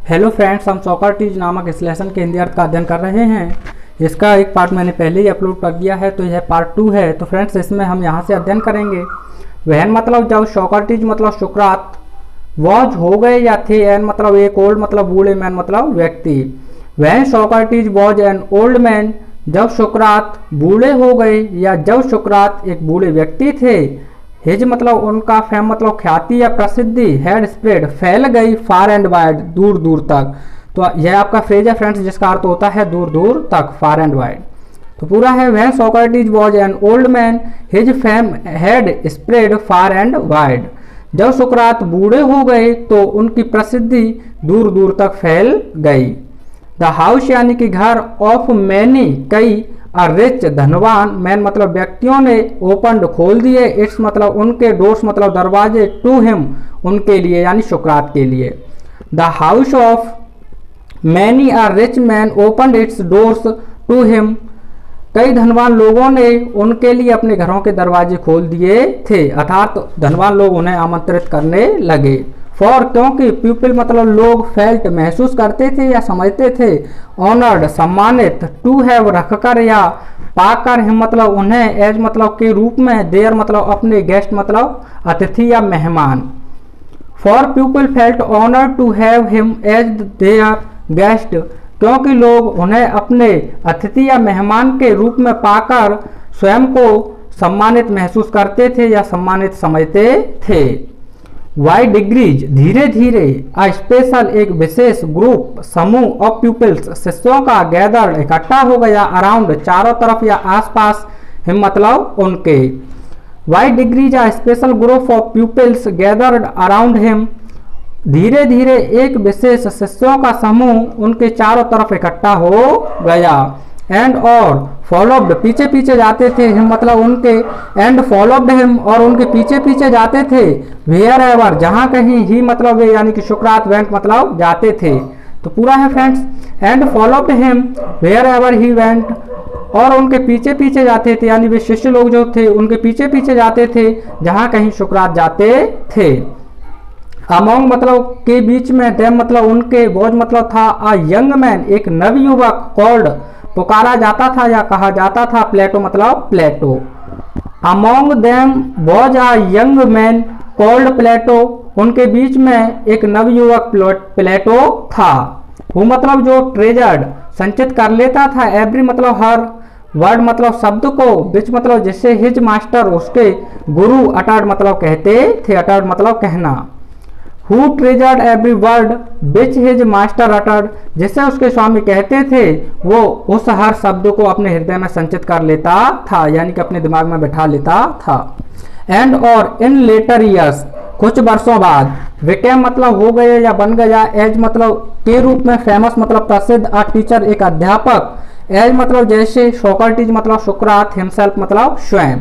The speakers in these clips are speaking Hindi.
हेलो फ्रेंड्स, हम सोक्रेटिस नामक इस लेसन के हिंदी अर्थ का अध्ययन कर रहे हैं। इसका एक पार्ट मैंने पहले ही अपलोड कर दिया है, तो यह पार्ट 2 है। तो फ्रेंड्स, इसमें हम यहाँ से अध्ययन करेंगे वहन मतलब जब सोक्रेटिस मतलब सुकरात वॉज हो गए या थे, एन मतलब एक ओल्ड मतलब बूढ़े, मैन मतलब व्यक्ति। वहन Socrates was an old man, जब सुकरात बूढ़े हो गए या जब सुकरात एक बूढ़े व्यक्ति थे। हिज मतलब उनका, फेम मतलब ख्याति या प्रसिद्धि, हैड स्प्रेड फैल गई, फार एंड वाइड दूर दूर तक। तो यह आपका फ्रेज है फ्रेंड्स, जिसका अर्थ होता है दूर दूर तक, फार एंड वाइड। तो पूरा है, when Socrates was an old man his fame had spread far and wide. जब सुकरात बूढ़े हो गए तो उनकी प्रसिद्धि दूर दूर तक फैल गई। द हाउस यानी कि घर, ऑफ मैनी कई, रिच धनवान, मैन मतलब व्यक्तियों ने, ओपन खोल दिए, इट्स मतलब उनके, डोर्स मतलब दरवाजे, टू हिम उनके लिए यानी सुकरात के लिए। The house of many rich man open its doors to him, कई धनवान लोगों ने उनके लिए अपने घरों के दरवाजे खोल दिए थे, अर्थात धनवान लोग उन्हें आमंत्रित करने लगे। फॉर क्योंकि, पीपल मतलब लोग, फेल्ट महसूस करते थे या समझते थे, ऑनर्ड सम्मानित, टू हैव रखकर या पाकर, हिम मतलब उन्हें, एज मतलब के रूप में, देयर मतलब अपने, गेस्ट मतलब अतिथि या मेहमान। For people felt honoured to have him as their guest, क्योंकि लोग उन्हें अपने अतिथि या मेहमान के रूप में पाकर स्वयं को सम्मानित महसूस करते थे या सम्मानित समझते थे। वाई डिग्रीज धीरे धीरे, आ स्पेशल एक विशेष ग्रुप समूह, ऑफ पीपल्स शिष्यों का, गैदर्ड इकट्ठा हो गया, अराउंड चारों तरफ या आसपास, हिम मतलब उनके। By degrees a special group of peoples gathered around him, धीरे धीरे एक विशेष शिष्यों का समूह उनके चारों तरफ इकट्ठा हो गया। एंड और फॉलोड पीछे पीछे जाते थे, हिम मतलब उनके, एंड फॉलोड हिम और उनके पीछे पीछे जाते थे, वेयर एवर जहाँ कहीं, ही मतलब वे यानी कि सुकरात, वेंट मतलब जाते थे। तो पूरा है friends, and followed him wherever he went, और उनके पीछे पीछे जाते थे यानी वे शिष्य लोग जो थे उनके पीछे पीछे जाते थे जहाँ कहीं सुकरात जाते थे। अमोंग मतलब के बीच में, देम मतलब उनके, वॉज मतलब था, आ यंग मैन एक नवयुवक, कॉल्ड पुकारा जाता था या कहा जाता था, प्लेटो मतलब Plato. Among them was a young man called Plato, उनके बीच में एक नवयुवक प्लेटो था। हु मतलब जो, ट्रेजर्ड संचित कर लेता था, एवरी मतलब हर, वर्ड मतलब शब्द को, विच मतलब जिससे, हिज मास्टर उसके गुरु, अटर्ड मतलब कहते थे, अटर्ड मतलब कहना। Who treasured every word which his master uttered, जिसे उसके स्वामी कहते थे, वो उस हर शब्द को अपने हृदय में संचित कर लेता था यानी कि अपने दिमाग में बैठा लेता था। एंड और इन लेटर ईयर्स कुछ वर्षों बाद, became मतलब हो गए या बन गया, एज मतलब के रूप में, फेमस मतलब प्रसिद्ध, अ टीचर एक अध्यापक, एज मतलब जैसे, सोक्रेटिस मतलब सुकरात, हिमसेल्फ मतलब स्वयं।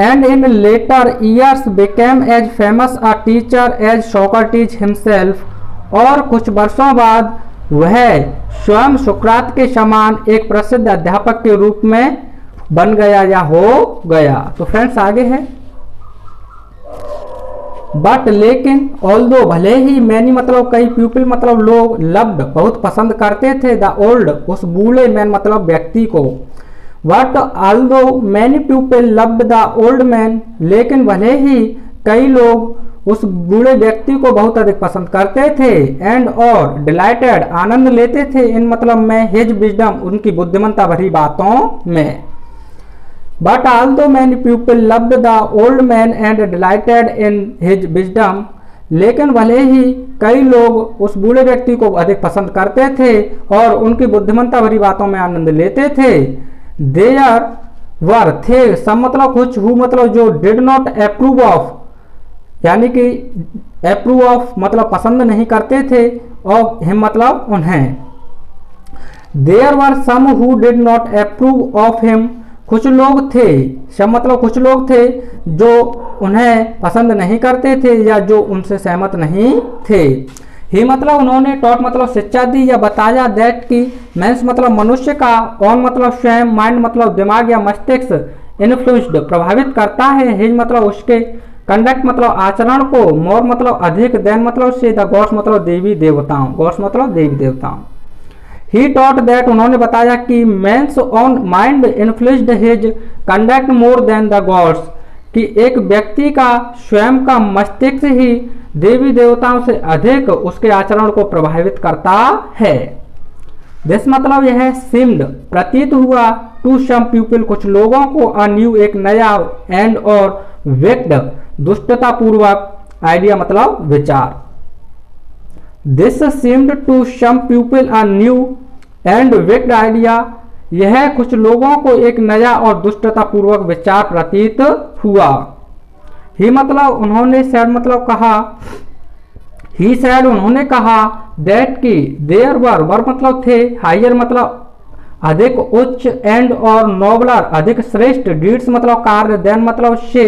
And in later years became as famous a teacher as Socrates himself, और कुछ वर्षों बाद वह स्वयं सुकरात के समान एक प्रसिद्ध अध्यापक के रूप में बन गया या हो गया। तो फ्रेंड्स आगे है, बट लेकिन, ऑल्दो भले ही, मैनी मतलब कई, पीपल मतलब लोग, लव्ड बहुत पसंद करते थे, द ओल्ड उस बूढ़े, मैन मतलब व्यक्ति को। But although many people loved the old man, लेकिन भले ही कई लोग उस बूढ़े व्यक्ति को बहुत अधिक पसंद करते थे, एंड और डिलाइटेड आनंद लेते थे, इन मतलब में, हिज विजडम उनकी बुद्धिमत्ता भरी बातों में। But although many people loved the old man and delighted in his wisdom, लेकिन भले ही कई लोग उस बूढ़े व्यक्ति को अधिक पसंद करते थे और उनकी बुद्धिमत्ता भरी बातों में आनंद लेते थे। देयर वर थे, सब मतलब कुछ, हु मतलब जो, डिड नॉट अप्रूव ऑफ यानी कि अप्रूव ऑफ मतलब पसंद नहीं करते थे, ऑफ हिम मतलब उन्हें। There were some who did not approve of him, कुछ लोग थे, सब मतलब कुछ लोग थे जो उन्हें पसंद नहीं करते थे या जो उनसे सहमत नहीं थे। ही मतलब उन्होंने, टॉट मतलब शिक्षा दी या बताया, दैट की, मैंस मतलब मनुष्य का, ऑन मतलब स्वयं, माइंड मतलब दिमाग या मस्तिष्क, इन्फ्लुएंस्ड प्रभावित करता है, हिज मतलब उसके, कंडक्ट मतलब आचरण को, मोर मतलब अधिक, देन मतलब से, द गॉड्स मतलब देवी देवताओं, गॉड्स मतलब देवी देवताओं। ही टॉट दैट उन्होंने बताया कि men's own mind influenced his conduct more than the gods, कि एक व्यक्ति का स्वयं का मस्तिष्क ही देवी देवताओं से अधिक उसके आचरण को प्रभावित करता है। दिस मतलब यह सिम्ड प्रतीत हुआ, टू सम पीपल कुछ लोगों को, अ न्यू एक नया, एंड और वेक्ड दुष्टता पूर्वक, आइडिया मतलब विचार। This seemed to some people a new and wicked idea, यह कुछ लोगों को एक नया और दुष्टता पूर्वक विचार प्रतीत हुआ। ही मतलब उन्होंने, सैड मतलब कहा, ही सैड उन्होंने कहा, दैट की देयर वर मतलब थे, हायर मतलब अधिक उच्च, एंड और नोबलर अधिक श्रेष्ठ, डीड्स मतलब कार्य, देन मतलब से,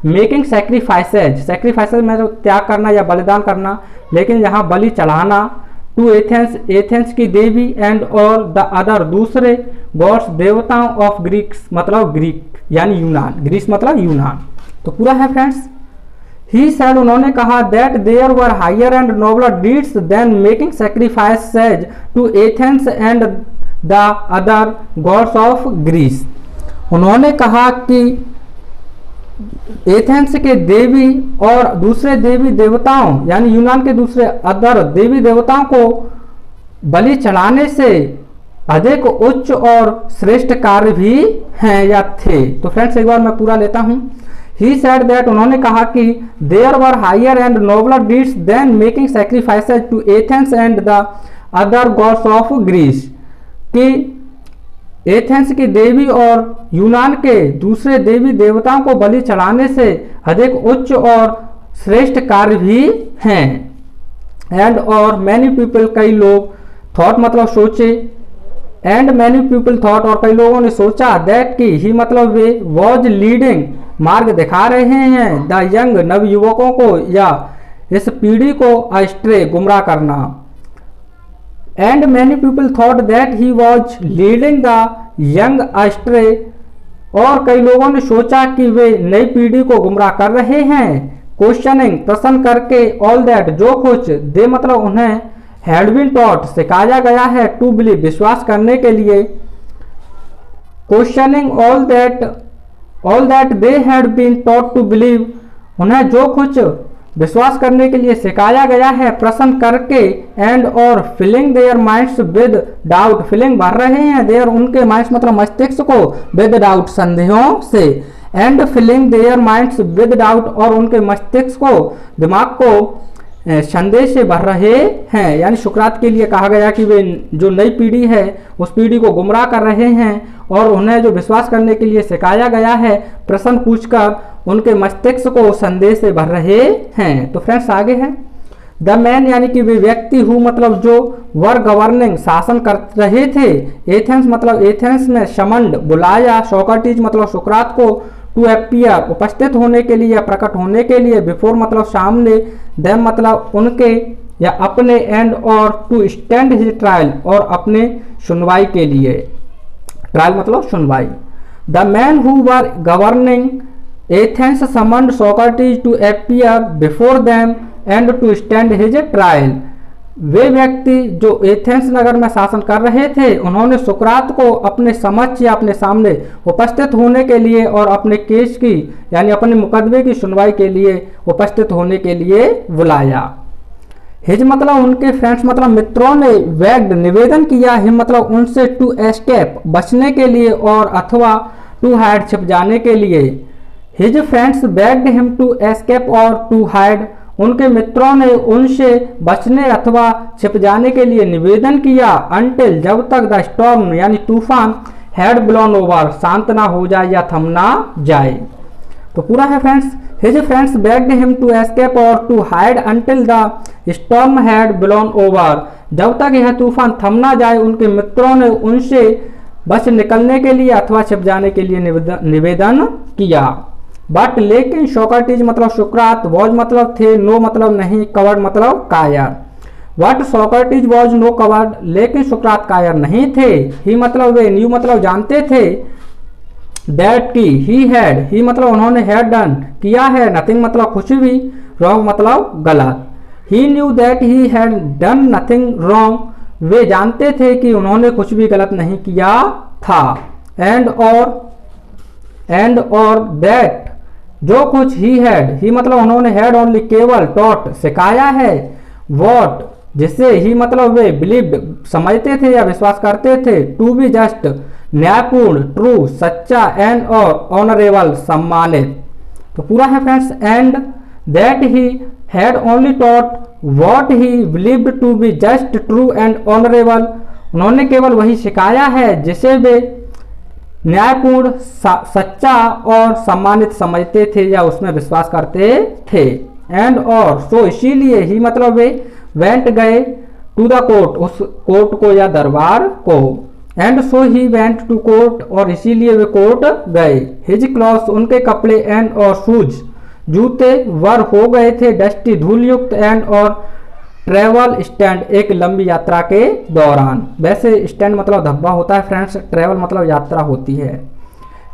मेकिंग सैक्रिफाइसेज, सैक्रिफाइसेज में तो त्याग करना या बलिदान करना, लेकिन यहाँ बलि चढ़ाना, टू एथेंस एथेंस की देवी, एंड और द अदर दूसरे, गॉड्स देवताओं ऑफ ग्रीक्स मतलब ग्रीक यानी यूनान, ग्रीस मतलब यूनान। तो पूरा है फ्रेंड्स। ही सैड उन्होंने कहा, that there were higher and nobler deeds than making sacrifices to Athens and the other gods of Greece. उन्होंने कहा कि एथेंस के देवी और दूसरे देवी देवताओं यानी यूनान के दूसरे अदर देवी देवताओं को बलि चढ़ाने से अधिक उच्च और श्रेष्ठ कार्य भी हैं या थे। तो फ्रेंड्स एक बार मैं पूरा लेता हूं। ही सेड दैट उन्होंने कहा कि there were higher and nobler deeds than making sacrifices to Athens and the other gods of Greece, कि एथेंस की देवी और यूनान के दूसरे देवी देवताओं को बलि चढ़ाने से अधिक उच्च और श्रेष्ठ कार्य भी हैं। एंड और मैनी पीपल कई लोग, थॉट मतलब सोचे, एंड मैनी पीपल थॉट और कई लोगों ने सोचा, दैट की ही मतलब वे, वॉज लीडिंग मार्ग दिखा रहे हैं, द यंग नव युवकों को या इस पीढ़ी को अस्ट्रे गुमराह करना। And many people thought that he was leading the young astray, और कई लोगों ने सोचा कि वे नई पीढ़ी को गुमराह कर रहे हैं। क्वेश्चनिंग प्रश्न करके, ऑल दैट जो कुछ, दे मतलब उन्हें, हैड बीन टॉट सिखाया गया है, टू बिलीव विश्वास करने के लिए। Questioning all that they had been taught to believe, उन्हें जो कुछ विश्वास करने के लिए सिखाया गया है, प्रश्न करके, एंड और filling their minds with doubt, filling भर रहे हैं, देयर उनके माइंड्स मतलब मस्तिष्क को, विद डाउट संदेहों से, and filling their minds with doubt और उनके मस्तिष्क को, दिमाग को संदेह से भर रहे हैं। यानी सुकरात के लिए कहा गया कि वे जो नई पीढ़ी है उस पीढ़ी को गुमराह कर रहे हैं और उन्हें जो विश्वास करने के लिए सिखाया गया है, प्रश्न पूछकर उनके मस्तिष्क को संदेह से भर रहे हैं। तो फ्रेंड्स आगे है, द मैन यानी कि वे व्यक्ति हु मतलब जो, वर गवर्निंग शासन कर रहे थे, एथेंस मतलब एथेंस में समंड बुलाया, सोक्रेटिस मतलब सुकरात को, टू अपीयर उपस्थित होने के लिए या प्रकट होने के लिए, बिफोर मतलब सामने, देम मतलब उनके या अपने, एंड और टू स्टैंड हिज ट्रायल और अपने सुनवाई के लिए, ट्रायल मतलब सुनवाई। The man who were governing Athens summoned Socrates to appear before them and to stand his trial, वे व्यक्ति जो एथेंस नगर में शासन कर रहे थे, उन्होंने सुकरात को अपने समक्ष या अपने सामने उपस्थित होने के लिए और अपने केस की यानी अपने मुकदमे की सुनवाई के लिए उपस्थित होने के लिए बुलाया। हिज मतलब उनके, फ्रेंड्स मतलब मित्रों ने, वैग्ड निवेदन किया, हिम मतलब उनसे, टू एस्केप बचने के लिए और अथवा टू हाइड छिप जाने के लिए। His friends begged him to escape और टू हाइड, उनके मित्रों ने उनसे बचने अथवा छिप जाने के लिए निवेदन किया, अनटिल जब तक द स्टॉर्म यानी तूफान, हैड ब्लोन ओवर शांत ना हो जाए या थम ना जाए। तो पूरा है friends, his friends begged him to escape और to hide until the storm had blown over, जब तक यह तूफान थम ना जाए उनके मित्रों ने उनसे बच निकलने के लिए अथवा छिप जाने के लिए निवेदन किया। बट लेकिन सोक्रेटिस मतलब सुकरात, वॉज मतलब थे, नो मतलब नहीं, कवर्ड मतलब कायर। But Socrates was no coward, लेकिन सुकरात कायर नहीं थे। ही मतलब वे, न्यू मतलब जानते थे, दैट की ही मतलब उन्होंने हैड डन किया है, नथिंग मतलब कुछ भी, रॉन्ग मतलब गलत। He knew that he had done nothing wrong, वे जानते थे कि उन्होंने कुछ भी गलत नहीं किया था। एंड और दैट जो कुछ ही मतलब उन्होंने हैड ओनली केवल टॉट सिखाया है, वॉट जिससे ही मतलब वे बिलीव्ड समझते थे या विश्वास करते थे, टू बी जस्ट न्यायपूर्ण, ट्रू सच्चा, एंड और ऑनरेबल सम्मानित। तो पूरा है friends, and that he had only taught what he believed to be just true and honourable, उन्होंने केवल वही सिखाया है जिसे वे न्यायपूर्ण, सच्चा और सम्मानित समझते थे या उसमें विश्वास करते थे। एंड और सो इसीलिए ही मतलब वे वेंट गए टू द कोर्ट, उस कोर्ट को या दरबार को। And so he went to court, और इसीलिए वे कोर्ट गए। हिज क्लॉथ्स उनके कपड़े, एंड और शूज जूते, वर हो गए थे डस्टी धूलयुक्त, एंड और ट्रेवल स्टैंड एक लंबी यात्रा के दौरान। वैसे स्टैंड मतलब धब्बा होता है फ्रेंड्स, ट्रेवल मतलब यात्रा होती है।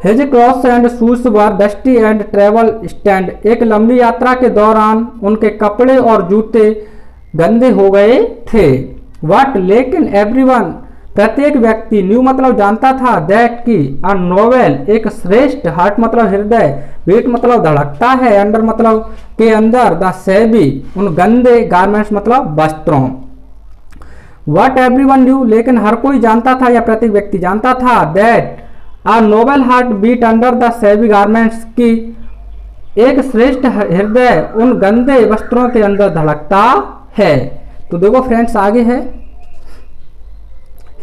His clothes and shoes were dusty and travel stand, एक लंबी यात्रा के दौरान उनके कपड़े और जूते गंदे हो गए थे। वट लेकिन एवरीवन प्रत्येक व्यक्ति, न्यू मतलब जानता था, दैट की अ नोवेल एक श्रेष्ठ, हार्ट मतलब हृदय, बीट मतलब धड़कता है, अंडर मतलब के अंदर, द सेबी उन गंदे, गारमेंट्स मतलब वस्त्रों। वट एवरीवन न्यू लेकिन हर कोई जानता था या प्रत्येक व्यक्ति जानता था, that a noble heart beat under the shabby garments की एक श्रेष्ठ हृदय उन गंदे वस्त्रों के अंदर धड़कता है। तो देखो फ्रेंड्स आगे है,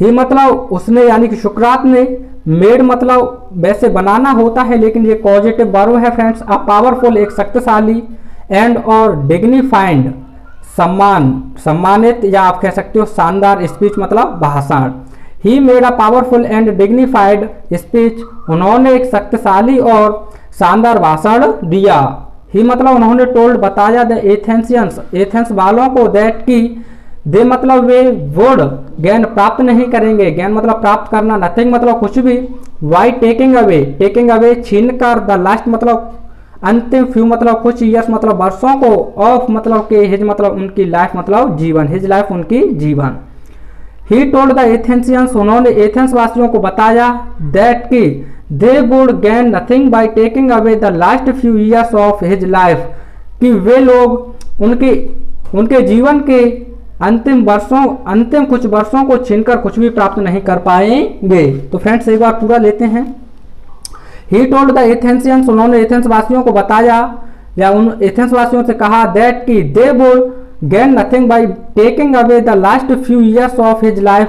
ही मतलब उसने यानी कि सुकरात ने, मेड मतलब वैसे बनाना होता है लेकिन ये पॉजिटिव वर्ब है फ्रेंड्स। अ पावरफुल एक शक्तिशाली, एंड और डिग्निफाइड सम्मानित या आप कह सकते हो शानदार, स्पीच मतलब भाषण। He made a powerful and dignified speech, उन्होंने एक शक्तिशाली और शानदार भाषण दिया। ही मतलब उन्होंने टोल्ड बताया द एथेंसियंस एथेंस वालों को, दैट की दे मतलब वे वुड ज्ञान प्राप्त नहीं करेंगे, ज्ञान मतलब प्राप्त करना, नथिंग मतलब कुछ भी, वाई टेकिंग अवे छीन कर, द लास्ट मतलब अंतिम, फ्यू मतलब कुछ, ईयर्स मतलब वर्षों को, ऑफ मतलब के, हिज मतलब उनकी लाइफ मतलब जीवन, हिज लाइफ उनकी जीवन। ही टोल्ड द एथेंसियंस उन्होंने एथेंस वासियों को बताया, दैट की they would gain nothing by taking away the last few years of his life, कि वे लोग उनके जीवन के अंतिम कुछ वर्षों को छीनकर कुछ भी प्राप्त नहीं कर पाएंगे। तो फ्रेंड्स एक बार पूरा लेते हैं। ही टोल्ड द एथेंसियंस उन्होंने एथेंस वासियों को बताया या उन एथेंस वासियों से कहा, दैट की they would gain nothing by taking away the last few years of his life,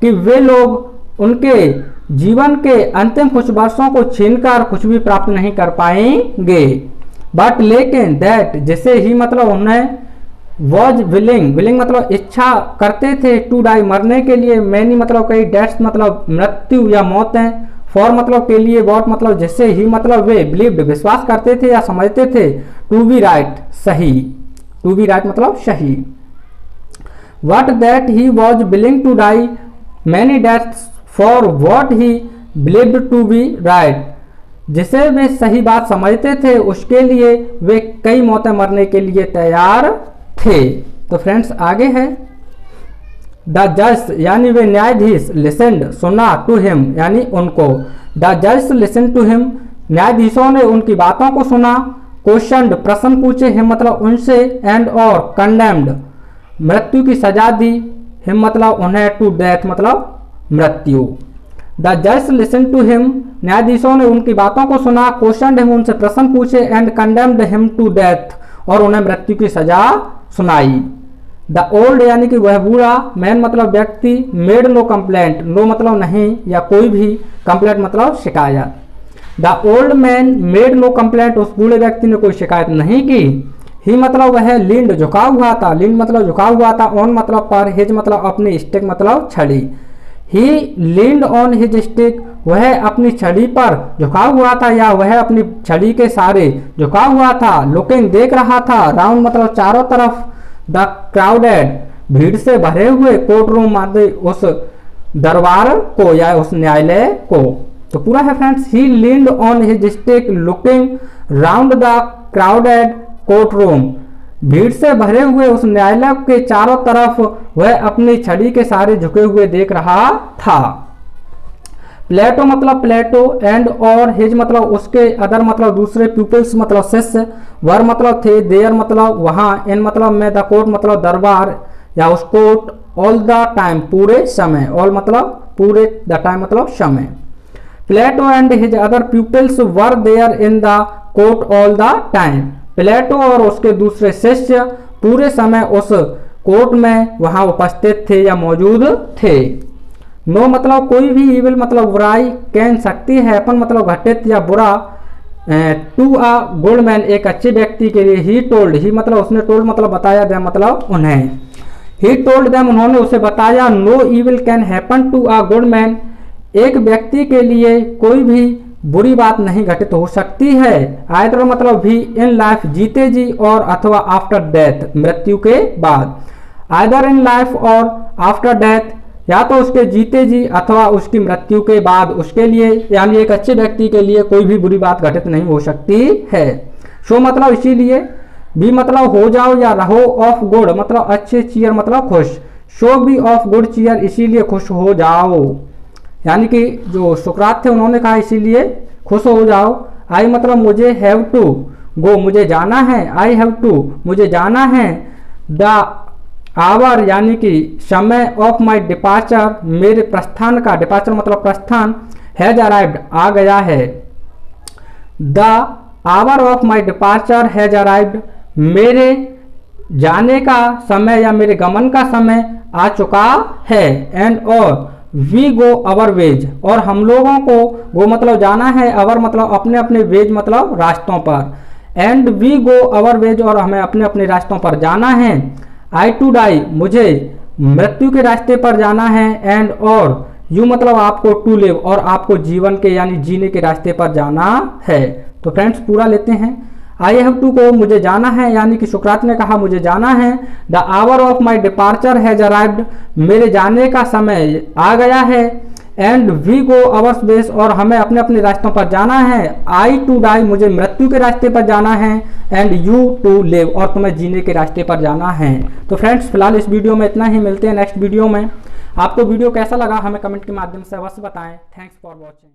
कि वे लोग उनके जीवन के अंतिम कुछ वर्षों को छीनकर कुछ भी प्राप्त नहीं कर पाएंगे। बट लेकिन दैट जिसे ही मतलब उन्हें वॉज विलिंग मतलब इच्छा करते थे, टू डाई मरने के लिए, मैनी मतलब कई, डेथ्स मतलब मृत्यु या मौतें, फॉर मतलब के लिए, वॉट मतलब जिससे, ही मतलब वे, बिलीव्ड विश्वास करते थे या समझते थे, टू बी राइट सही, टू बी राइट मतलब सही। But that he was willing to die many deaths for what he believed to be right, जिसे वे सही बात समझते थे उसके लिए वे कई मौतें मरने के लिए तैयार थे। तो फ्रेंड्स आगे है, द जज यानी वे न्यायाधीश, लिसेंड सुना, टू हिम यानी उनको, द जज लिसन टू हिम न्यायाधीशों ने उनकी बातों को सुना, क्वेश्चनड प्रश्न पूछे, हिम मतलब उनसे, एंड और कंडेम्ड मृत्यु की सजा दी, हिम मतलब उन्हें, टू डेथ मतलब मृत्यु। द जज लिसन टू हिम न्यायाधीशों ने उनकी बातों को सुना, क्वेश्चनड हिम उनसे प्रश्न पूछे, and condemned him to death और उन्हें मृत्यु की सजा सुनाई। द ओल्ड यानी कि वह बूढ़ा, मैन मतलब व्यक्ति, मेड नो कंप्लेंट, नो मतलब नहीं या कोई भी, कंप्लेंट मतलब शिकायत। The old man made no complaint उस बूढ़े व्यक्ति ने कोई शिकायत नहीं की। ही मतलब वह लींड झुका हुआ था, लींड मतलब झुका हुआ था, ऑन मतलब पर, हिज मतलब अपनी, स्टिक मतलब छड़ी। ही लींड ऑन हिज स्टिक वह अपनी छड़ी पर झुका हुआ था या वह अपनी छड़ी के सहारे झुका हुआ था, लुकिंग देख रहा था, राउंड मतलब चारों तरफ, द क्राउडेड भीड़ से भरे हुए, कोर्ट रूम उस दरबार को या उस न्यायालय को। तो पूरा है friends, he leaned on his stick looking round the crowded court room. भीड़ से भरे हुए उस न्यायालय के चारों तरफ वह अपनी छड़ी के सहारे झुके हुए देख रहा था। प्लेटो मतलब प्लेटो, एंड और हिज मतलब उसके, अदर मतलब दूसरे, पीपल्स मतलब शिष्य, वर मतलब थे, देयर मतलब वहां, इन मतलब में, द कोर्ट मतलब दरबार या उस कोर्ट, ऑल द टाइम पूरे समय, ऑल मतलब पूरे, द टाइम मतलब समय। Plato and his other peoples were there in the court all the time. Plato और उसके दूसरे शिष्य पूरे समय उस कोर्ट में वहां उपस्थित थे या मौजूद थे। नो मतलब कोई भी, इविल मतलब बुराई, कैन शक्ति है, अपन मतलब घटित या बुरा, टू अ गुड मैन एक अच्छे व्यक्ति के लिए, ही टोल्ड, ही मतलब उसने, टोल्ड मतलब बताया, देम मतलब उन्हें, ही टोल्ड देम उन्होंने उसे बताया, no evil can happen to a good man एक व्यक्ति के लिए कोई भी बुरी बात नहीं घटित हो सकती है। आइदर मतलब भी इन लाइफ जीते जी, और अथवा आफ्टर डेथ मृत्यु के बाद। आइदर इन लाइफ और आफ्टर डेथ, या तो उसके जीते जी अथवा उसकी मृत्यु के बाद उसके लिए, यानी एक अच्छे व्यक्ति के लिए कोई भी बुरी बात घटित नहीं हो सकती है। सो मतलब इसीलिए, बी मतलब हो जाओ या रहो, ऑफ गुड मतलब अच्छे, चीयर मतलब खुश, so be of good cheer इसीलिए खुश हो जाओ। यानी कि जो सुकरात थे उन्होंने कहा इसीलिए खुश हो जाओ। आई मतलब मुझे, हैव टू गो मुझे जाना है, आई हैव टू मुझे जाना है, द आवर यानी कि समय, ऑफ माई डिपार्चर मेरे प्रस्थान का, डिपार्चर मतलब प्रस्थान, हैज अराइव्ड आ गया है, the hour of my departure has arrived मेरे जाने का समय या मेरे गमन का समय आ चुका है। एंड और वी गो अवर वेज और हम लोगों को, गो मतलब जाना है, अवर मतलब अपने अपने वेज मतलब रास्तों पर, and we go our ways और हमें अपने अपने रास्तों पर जाना है। आई टू डाई मुझे मृत्यु के रास्ते पर जाना है, एंड और यू मतलब आपको, टू लिव और आपको जीवन के यानी जीने के रास्ते पर जाना है। तो फ्रेंड्स पूरा लेते हैं, आई हैव टू को मुझे जाना है, यानी कि सुकरात ने कहा मुझे जाना है, the hour of my departure has arrived मेरे जाने का समय आ गया है, and we go our ways और हमें अपने अपने रास्तों पर जाना है। आई टू डाई मुझे मृत्यु के रास्ते पर जाना है, एंड यू टू लिव और तुम्हें जीने के रास्ते पर जाना है। तो फ्रेंड्स फिलहाल इस वीडियो में इतना ही, मिलते हैं नेक्स्ट वीडियो में। आपको वीडियो कैसा लगा हमें कमेंट के माध्यम से अवश्य बताएं। Thanks for watching.